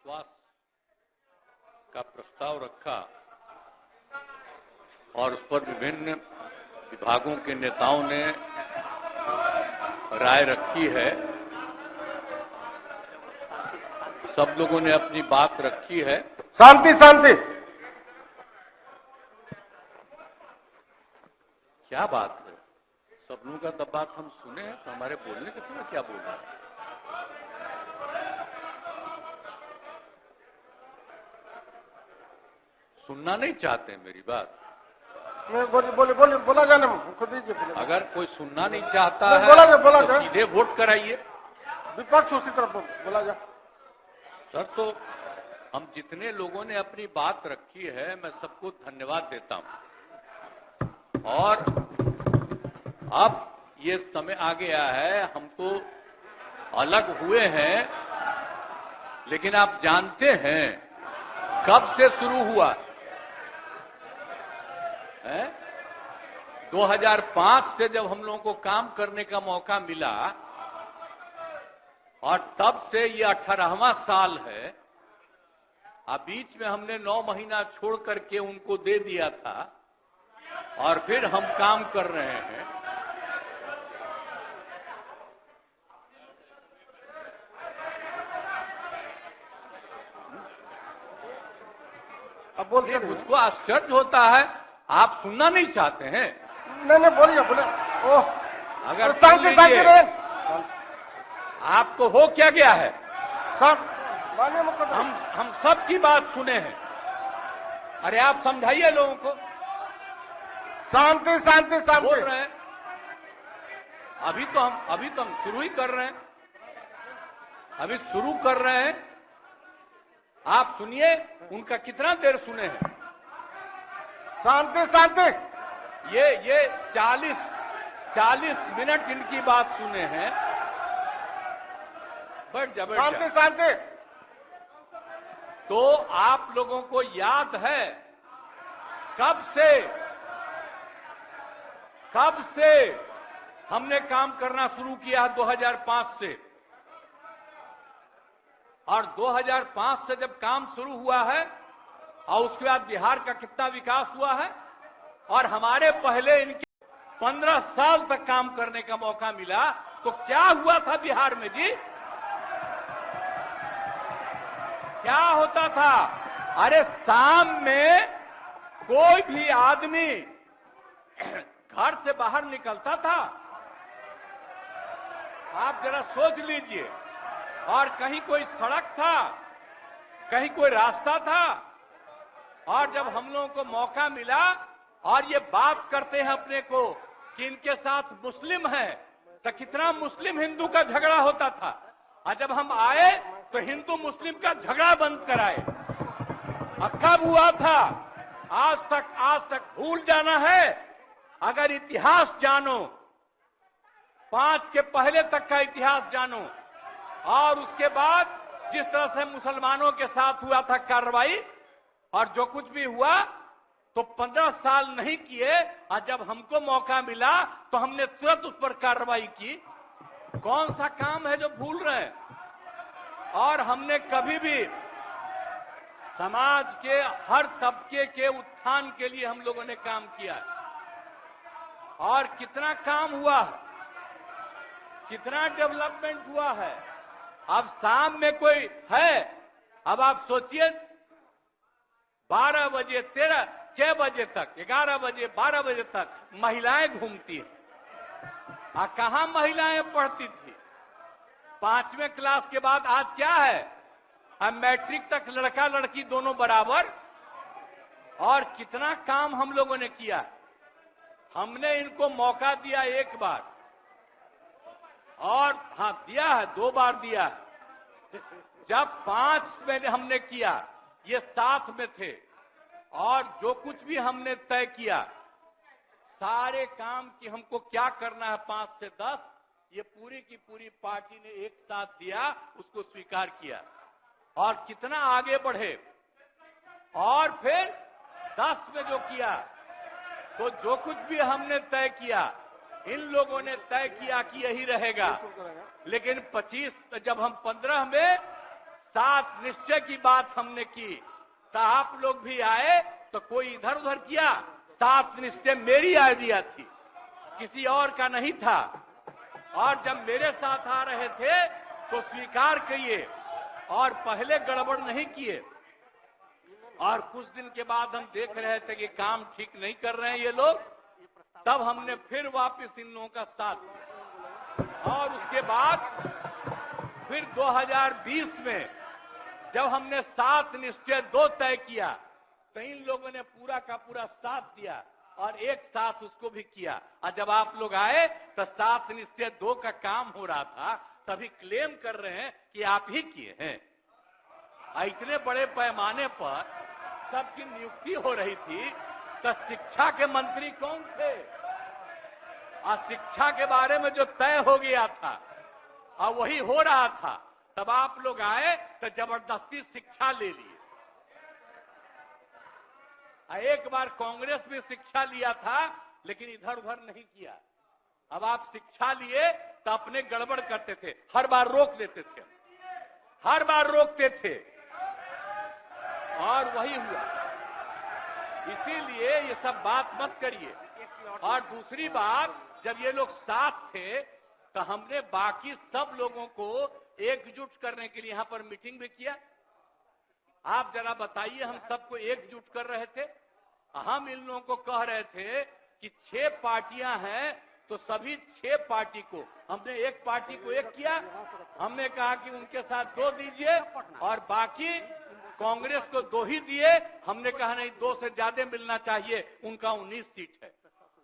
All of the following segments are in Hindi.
विश्वास का प्रस्ताव रखा और उस पर विभिन्न विभागों के नेताओं ने राय रखी है। सब लोगों ने अपनी बात रखी है। शांति शांति। क्या बात है? सब लोगों का तब बात हम सुने हैं तो हमारे बोलने का थोड़ा क्या बोल रहा है? सुनना नहीं चाहते हैं मेरी बात? बोला जाने खुद दीजिए। अगर कोई सुनना नहीं चाहता है बोला तो सीधे वोट कराइए। विपक्ष उसी तरफ बोला जा। सर, तो हम जितने लोगों ने अपनी बात रखी है मैं सबको धन्यवाद देता हूं। और अब ये समय आ गया है, हम तो अलग हुए हैं, लेकिन आप जानते हैं कब से शुरू हुआ है? 2005 से जब हम लोगों को काम करने का मौका मिला और तब से ये 18वां साल है। अब बीच में हमने 9 महीना छोड़ करके उनको दे दिया था और फिर हम काम कर रहे हैं। अब बोलते मुझको आश्चर्य होता है, आप सुनना नहीं चाहते हैं? नहीं बोलिए ओह, अगर शांति शांति रहे। आपको हो क्या गया है? सब हम सब की बात सुने हैं। अरे आप समझाइए लोगों को। शांति शांति शांति बोल रहे हैं। अभी तो हम शुरू ही कर रहे हैं। अभी शुरू कर रहे हैं। आप सुनिए, उनका कितना देर सुने हैं? शांति शांति। ये 40 मिनट इनकी बात सुने हैं। बट जबरदस्त। शांति शांति। तो आप लोगों को याद है कब से हमने काम करना शुरू किया? 2005 से। और 2005 से जब काम शुरू हुआ है और उसके बाद बिहार का कितना विकास हुआ है, और हमारे पहले इनके 15 साल तक काम करने का मौका मिला, तो क्या हुआ था बिहार में जी? क्या होता था? अरे शाम में कोई भी आदमी घर से बाहर निकलता था, आप जरा सोच लीजिए, और कहीं कोई सड़क था, कहीं कोई रास्ता था, और जब हम लोगों को मौका मिला और ये बात करते हैं अपने को कि इनके साथ मुस्लिम है, तो कितना मुस्लिम हिंदू का झगड़ा होता था। और जब हम आए तो हिंदू मुस्लिम का झगड़ा बंद कराए। अब कब हुआ था? आज तक भूल जाना है। अगर इतिहास जानो, 5 के पहले तक का इतिहास जानो, और उसके बाद जिस तरह से मुसलमानों के साथ हुआ था कार्रवाई, और जो कुछ भी हुआ, तो 15 साल नहीं किए, और जब हमको मौका मिला तो हमने तुरंत उस पर कार्रवाई की। कौन सा काम है जो भूल रहे हैं? और हमने कभी भी समाज के हर तबके के उत्थान के लिए हम लोगों ने काम किया है। और कितना काम हुआ है, कितना डेवलपमेंट हुआ है। अब शाम में कोई है, अब आप सोचिए 12 बजे 13 6 बजे तक, 11 बजे 12 बजे तक महिलाएं घूमती हैं। कहां महिलाएं पढ़ती थी? 5वें क्लास के बाद आज क्या है? अब मैट्रिक तक लड़का लड़की दोनों बराबर। और कितना काम हम लोगों ने किया। हमने इनको मौका दिया एक बार, और हाँ दिया है, 2 बार दिया है। जब 5 में हमने किया, ये साथ में थे, और जो कुछ भी हमने तय किया, सारे काम की हमको क्या करना है 5 से 10, ये पूरी की पूरी पार्टी ने एक साथ दिया, उसको स्वीकार किया, और कितना आगे बढ़े। और फिर 10 में जो किया, तो जो कुछ भी हमने तय किया, इन लोगों ने तय किया कि यही रहेगा। लेकिन 25 जब हम 15 में सात निश्चय की बात हमने की, तो आप लोग भी आए तो कोई इधर उधर किया। सात निश्चय मेरी आइडिया थी, किसी और का नहीं था। और जब मेरे साथ आ रहे थे तो स्वीकार किए और पहले गड़बड़ नहीं किए। और कुछ दिन के बाद हम देख रहे थे कि काम ठीक नहीं कर रहे हैं ये लोग, तब हमने फिर वापस इन लोगों का साथ दिया। और उसके बाद फिर 2020 में जब हमने सात निश्चय 2 तय किया तो इन लोगों ने पूरा का पूरा साथ दिया और एक साथ उसको भी किया। और जब आप लोग आए तो सात निश्चय 2 का काम हो रहा था, तभी क्लेम कर रहे हैं कि आप ही किए हैं। इतने बड़े पैमाने पर सबकी नियुक्ति हो रही थी, तो शिक्षा के मंत्री कौन थे? और शिक्षा के बारे में जो तय हो गया था और वही हो रहा था, तब आप लोग आए तो जबरदस्ती शिक्षा ले लिए। एक बार कांग्रेस में शिक्षा लिया था, लेकिन इधर उधर नहीं किया। अब आप शिक्षा लिए तो अपने गड़बड़ करते थे, हर बार रोक देते थे, हर बार रोकते थे, और वही हुआ। इसीलिए ये सब बात मत करिए। और दूसरी बात, जब ये लोग साथ थे तो हमने बाकी सब लोगों को एकजुट करने के लिए यहां पर मीटिंग भी किया। आप जरा बताइए, हम सबको एकजुट कर रहे थे। हम इन लोगों को कह रहे थे कि 6 पार्टियां हैं तो सभी 6 पार्टी को, हमने एक पार्टी को एक किया। हमने कहा कि उनके साथ 2 दीजिए और बाकी कांग्रेस को 2 ही दिए। हमने कहा नहीं, 2 से ज्यादा मिलना चाहिए, उनका 19 सीट है।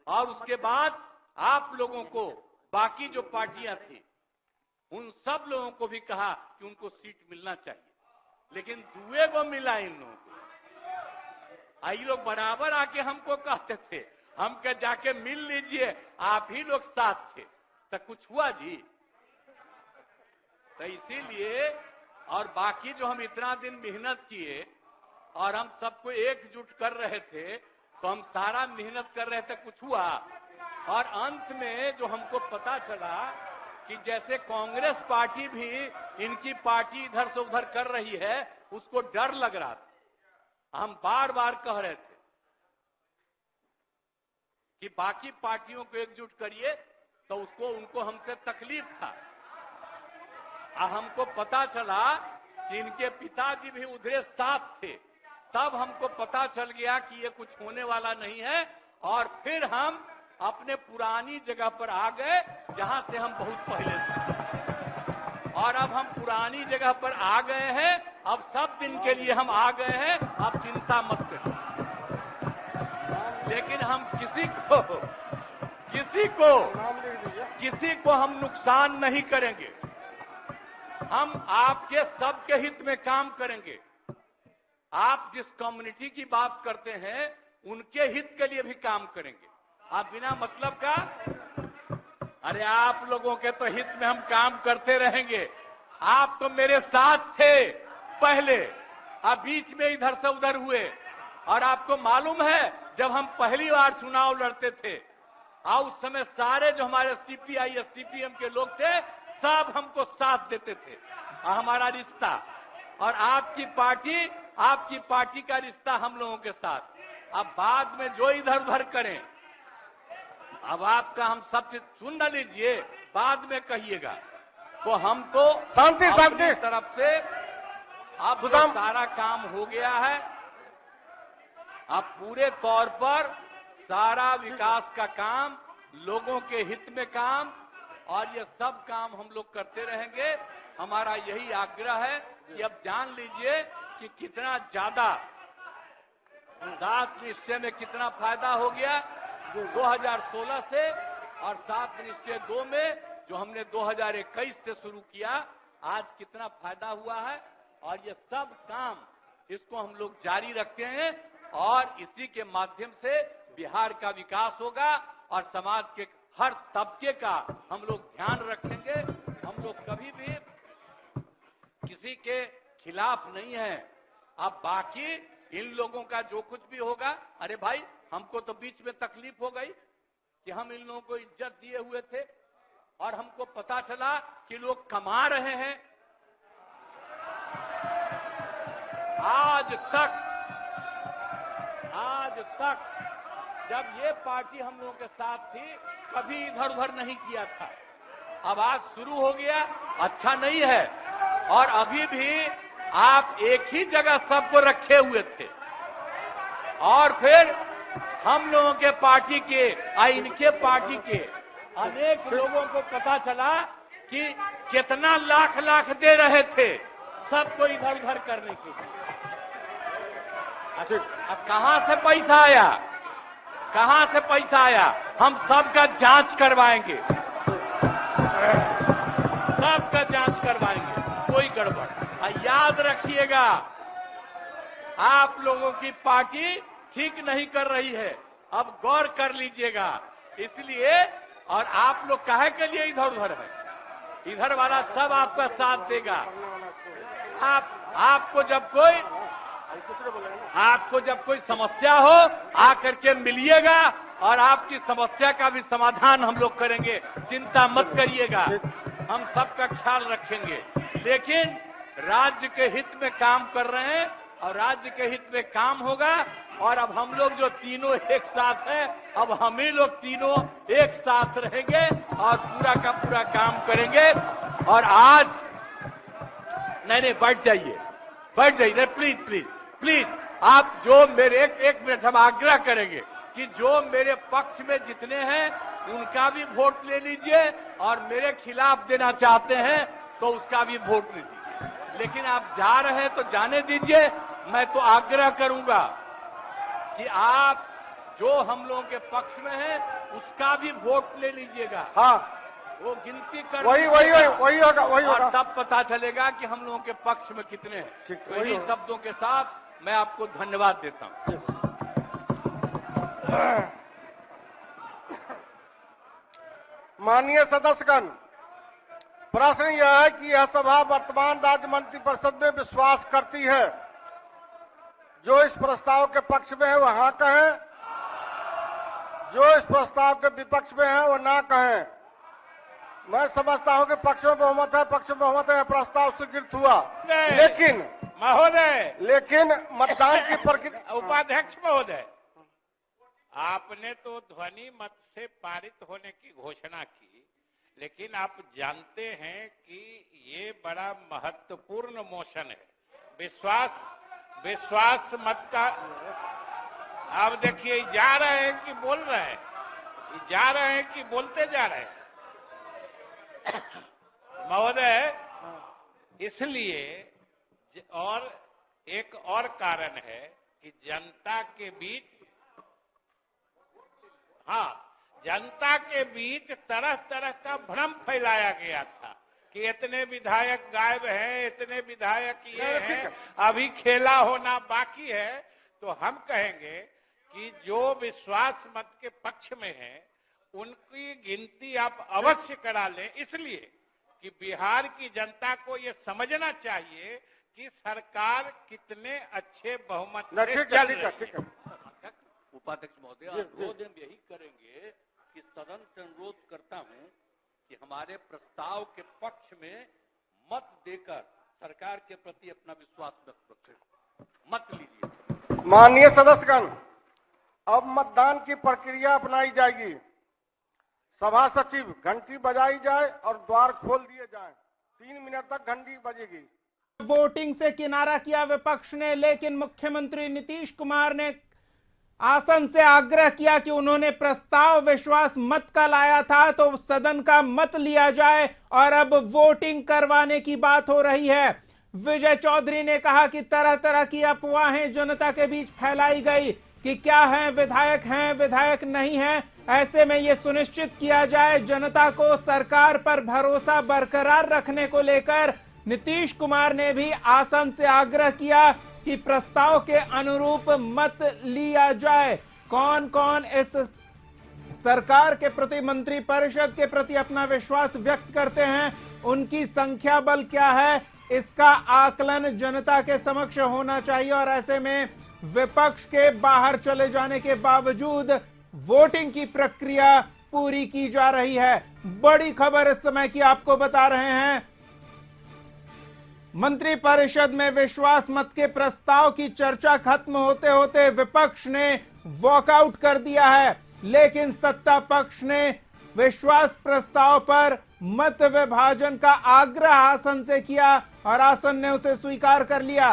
और उसके बाद आप लोगों को बाकी जो पार्टियां थी उन सब लोगों को भी कहा कि उनको सीट मिलना चाहिए, लेकिन दुए को मिला इन लोगों को। ये लोग बराबर आके हमको कहते थे, हम कह जाके मिल लीजिए, आप ही लोग साथ थे, तो कुछ हुआ जी? तो इसीलिए, और बाकी जो हम इतना दिन मेहनत किए और हम सबको एकजुट कर रहे थे, तो हम सारा मेहनत कर रहे थे, कुछ हुआ? और अंत में जो हमको पता चला कि जैसे कांग्रेस पार्टी भी इनकी पार्टी इधर से उधर कर रही है, उसको डर लग रहा था। हम बार बार कह रहे थे कि बाकी पार्टियों को एकजुट करिए, तो उसको उनको हमसे तकलीफ था। हमको पता चला कि इनके पिताजी भी उधरे साथ थे, तब हमको पता चल गया कि ये कुछ होने वाला नहीं है। और फिर हम अपने पुरानी जगह पर आ गए, जहां से हम बहुत पहले से। और अब हम पुरानी जगह पर आ गए हैं, अब सब दिन के लिए हम आ गए हैं, अब चिंता मत करिए। लेकिन हम किसी को हम नुकसान नहीं करेंगे। हम आपके सबके हित में काम करेंगे। आप जिस कम्युनिटी की बात करते हैं, उनके हित के लिए भी काम करेंगे। आप बिना मतलब का, अरे आप लोगों के तो हित में हम काम करते रहेंगे। आप तो मेरे साथ थे पहले, आप बीच में इधर से उधर हुए। और आपको मालूम है, जब हम पहली बार चुनाव लड़ते थे, उस समय सारे जो हमारे सीपीआई सीपीएम के लोग थे, सब हमको साथ देते थे। हमारा रिश्ता और आपकी पार्टी का रिश्ता हम लोगों के साथ। अब बाद में जो इधर उधर करें, अब आपका हम सब चीज सुन न लीजिए, बाद में कहिएगा। तो हम तो शांति अपनी तरफ से अब सारा काम हो गया है। अब पूरे तौर पर सारा विकास का काम, लोगों के हित में काम, और ये सब काम हम लोग करते रहेंगे। हमारा यही आग्रह है कि अब जान लीजिए कि कितना ज्यादा सात निश्चय में कितना फायदा हो गया 2016 से, और सात निश्चय 2 में जो हमने 2021 से शुरू किया, आज कितना फायदा हुआ है। और ये सब काम इसको हम लोग जारी रखते हैं, और इसी के माध्यम से बिहार का विकास होगा और समाज के हर तबके का हम लोग ध्यान रखेंगे। हम लोग कभी भी किसी के खिलाफ नहीं है। अब बाकी इन लोगों का जो कुछ भी होगा, अरे भाई हमको तो बीच में तकलीफ हो गई कि हम इन लोगों को इज्जत दिए हुए थे और हमको पता चला कि लोग कमा रहे हैं। आज तक जब ये पार्टी हम लोगों के साथ थी कभी इधर उधर नहीं किया था। अब आज शुरू हो गया, अच्छा नहीं है। और अभी भी आप एक ही जगह सबको रखे हुए थे और फिर हम लोगों के पार्टी के इनके पार्टी के अनेक लोगों को पता चला कि कितना लाख लाख दे रहे थे सबको इधर उधर करने के लिए। अब कहां से पैसा आया, कहां से पैसा आया? हम सबका जांच करवाएंगे, सबका जांच करवाएंगे, कोई गड़बड़। याद रखिएगा, आप लोगों की पार्टी ठीक नहीं कर रही है, अब गौर कर लीजिएगा। इसलिए और आप लोग काहे के लिए इधर उधर है? इधर वाला सब आपका साथ देगा। आपको जब कोई समस्या हो आकर के मिलिएगा और आपकी समस्या का भी समाधान हम लोग करेंगे, चिंता मत करिएगा, हम सबका ख्याल रखेंगे। लेकिन राज्य के हित में काम कर रहे हैं और राज्य के हित में काम होगा। और अब हम लोग जो तीनों एक साथ हैं, अब हम ही लोग तीनों एक साथ रहेंगे और पूरा का पूरा काम करेंगे। और आज नहीं बैठ जाइए, प्लीज प्लीज प्लीज। आप जो मेरे एक मिनट हम आग्रह करेंगे कि जो मेरे पक्ष में जितने हैं उनका भी वोट ले लीजिए और मेरे खिलाफ देना चाहते हैं तो उसका भी वोट ले दीजिए। लेकिन आप जा रहे हैं तो जाने दीजिए। मैं तो आग्रह करूंगा कि आप जो हम लोगों के पक्ष में है उसका भी वोट ले लीजिएगा। हाँ, वो गिनती कर वही होगा। तब पता चलेगा कि हम लोगों के पक्ष में कितने हैं। तो इन्हीं शब्दों के साथ मैं आपको धन्यवाद देता हूं। माननीय सदस्यगण, प्रश्न यह है कि यह सभा वर्तमान राज्य मंत्रिपरिषद में विश्वास करती है। जो इस प्रस्ताव के पक्ष में है वह हाँ कहें, जो इस प्रस्ताव के विपक्ष में है वो ना कहें। मैं समझता हूं कि पक्ष में बहुमत है, पक्ष में बहुमत है, प्रस्ताव स्वीकृत हुआ। लेकिन लेकिन मतदान की प्रक्रिया। उपाध्यक्ष महोदय, आपने तो ध्वनि मत से पारित होने की घोषणा की, लेकिन आप जानते हैं कि ये बड़ा महत्वपूर्ण मोशन है। विश्वास मत का। अब देखिए, जा रहे हैं कि बोल रहे हैं, जा रहे हैं कि बोलते जा रहे हैं महोदय। इसलिए और एक और कारण है कि जनता के बीच तरह तरह का भ्रम फैलाया गया था कि इतने विधायक गायब हैं, इतने विधायक ये हैं, अभी खेला होना बाकी है। तो हम कहेंगे कि जो विश्वास मत के पक्ष में है उनकी गिनती आप अवश्य करा लें, इसलिए कि बिहार की जनता को ये समझना चाहिए कि सरकार कितने अच्छे बहुमत से चल रही है। उपाध्यक्ष महोदय, अनुरोध हम यही करेंगे कि सदन से अनुरोध करता हूं कि हमारे प्रस्ताव के पक्ष में मत देकर सरकार के प्रति अपना विश्वास व्यक्त रखें, मत लीजिए। माननीय सदस्यगण, अब मतदान की प्रक्रिया अपनाई जाएगी। सभा सचिव, घंटी बजाई जाए और द्वार खोल दिए जाएं। 3 मिनट तक घंटी बजेगी। वोटिंग से किनारा किया विपक्ष ने, लेकिन मुख्यमंत्री नीतीश कुमार ने आसन से आग्रह किया कि उन्होंने प्रस्ताव विश्वास मत का लाया था तो सदन का मत लिया जाए और अब वोटिंग करवाने की बात हो रही है। विजय चौधरी ने कहा कि तरह तरह की अफवाहें जनता के बीच फैलाई गई कि क्या है, विधायक नहीं है। ऐसे में यह सुनिश्चित किया जाए जनता को सरकार पर भरोसा बरकरार रखने को लेकर नीतीश कुमार ने भी आसन से आग्रह किया कि प्रस्ताव के अनुरूप मत लिया जाए। कौन कौन इस सरकार के प्रति, मंत्रिपरिषद के प्रति अपना विश्वास व्यक्त करते हैं, उनकी संख्या बल क्या है, इसका आकलन जनता के समक्ष होना चाहिए। और ऐसे में विपक्ष के बाहर चले जाने के बावजूद वोटिंग की प्रक्रिया पूरी की जा रही है। बड़ी खबर इस समय की आपको बता रहे हैं। मंत्रिपरिषद में विश्वास मत के प्रस्ताव की चर्चा खत्म होते होते विपक्ष ने वॉकआउट कर दिया है, लेकिन सत्ता पक्ष ने विश्वास प्रस्ताव पर मत विभाजन का आग्रह आसन से किया और आसन ने उसे स्वीकार कर लिया।